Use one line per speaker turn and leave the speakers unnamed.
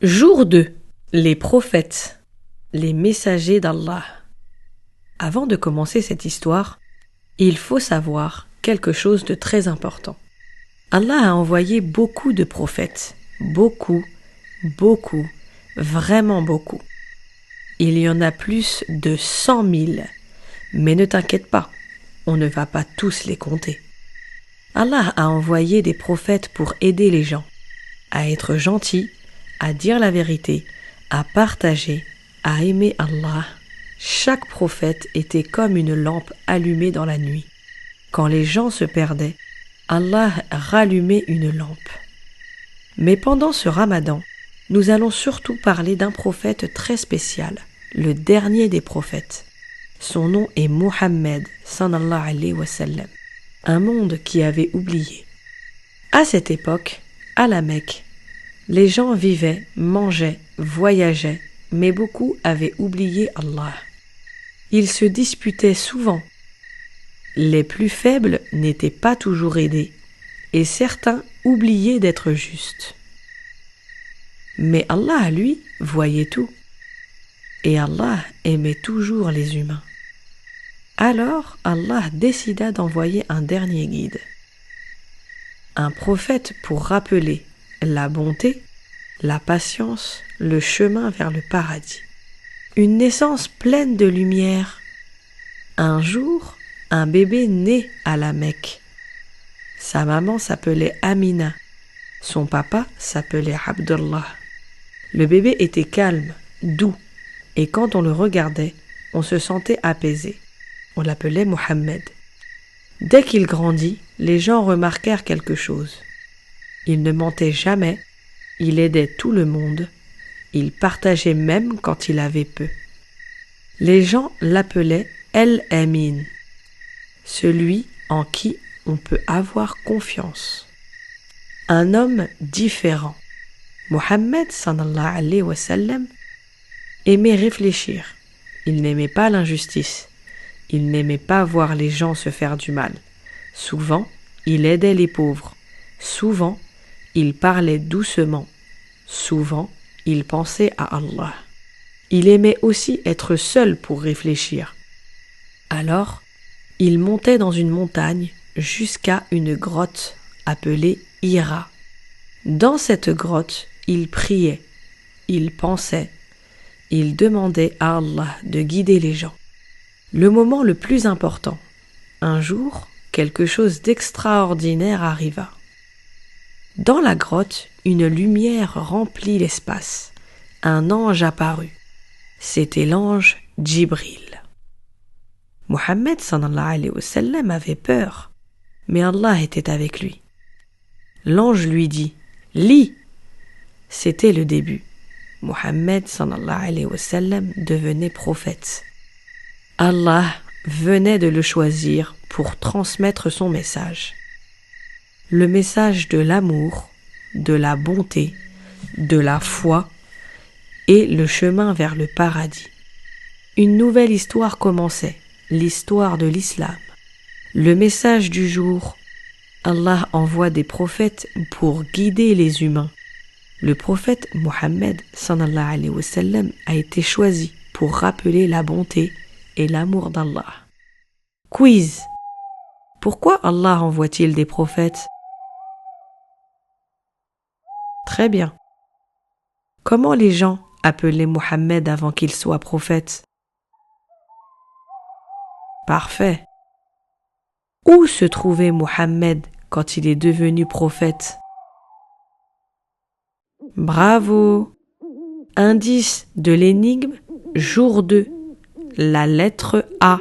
Jour 2. Les prophètes, les messagers d'Allah. Avant de commencer cette histoire, il faut savoir quelque chose de très important. Allah a envoyé beaucoup de prophètes. Beaucoup, vraiment beaucoup. Il y en a plus de 100 000. Mais ne t'inquiète pas, on ne va pas tous les compter. Allah a envoyé des prophètes pour aider les gens, à être gentils, à dire la vérité, à partager, à aimer Allah. Chaque prophète était comme une lampe allumée dans la nuit. Quand les gens se perdaient, Allah rallumait une lampe. Mais pendant ce Ramadan, nous allons surtout parler d'un prophète très spécial, le dernier des prophètes. Son nom est Muhammad sallallahu alayhi wa sallam, un monde qui avait oublié. À cette époque, à la Mecque, les gens vivaient, mangeaient, voyageaient, mais beaucoup avaient oublié Allah. Ils se disputaient souvent. Les plus faibles n'étaient pas toujours aidés, et certains oubliaient d'être justes. Mais Allah, lui, voyait tout. Et Allah aimait toujours les humains. Alors Allah décida d'envoyer un dernier guide. Un prophète pour rappeler la bonté, la patience, le chemin vers le paradis. Une naissance pleine de lumière. Un jour, un bébé naît à la Mecque. Sa maman s'appelait Amina. Son papa s'appelait Abdullah. Le bébé était calme, doux, et quand on le regardait, on se sentait apaisé. On l'appelait Muhammad. Dès qu'il grandit, les gens remarquèrent quelque chose. Il ne mentait jamais, il aidait tout le monde, il partageait même quand il avait peu. Les gens l'appelaient El-Amin, celui en qui on peut avoir confiance. Un homme différent. Muhammad sallallahu alayhi wa sallam aimait réfléchir. Il n'aimait pas l'injustice. Il n'aimait pas voir les gens se faire du mal. Souvent, il aidait les pauvres. Souvent, il parlait doucement. Souvent, il pensait à Allah. Il aimait aussi être seul pour réfléchir. Alors, il montait dans une montagne jusqu'à une grotte appelée Hira. Dans cette grotte, il priait, il pensait, il demandait à Allah de guider les gens. Le moment le plus important. Un jour, quelque chose d'extraordinaire arriva. Dans la grotte, une lumière remplit l'espace. Un ange apparut. C'était l'ange Djibril. Muhammad sallallahu alayhi wa sallam avait peur, mais Allah était avec lui. L'ange lui dit « Lis !» C'était le début. Muhammad sallallahu alayhi wa sallam devenait prophète. Allah venait de le choisir pour transmettre son message. Le message de l'amour, de la bonté, de la foi et le chemin vers le paradis. Une nouvelle histoire commençait, l'histoire de l'islam. Le message du jour, Allah envoie des prophètes pour guider les humains. Le prophète Muhammad sallallahu alayhi wa sallam a été choisi pour rappeler la bonté et l'amour d'Allah. Quiz. Pourquoi Allah envoie-t-il des prophètes? Très bien. Comment les gens appelaient Muhammad avant qu'il soit prophète? Parfait. Où se trouvait Muhammad quand il est devenu prophète? Bravo. Indice de l'énigme, jour 2. La lettre A.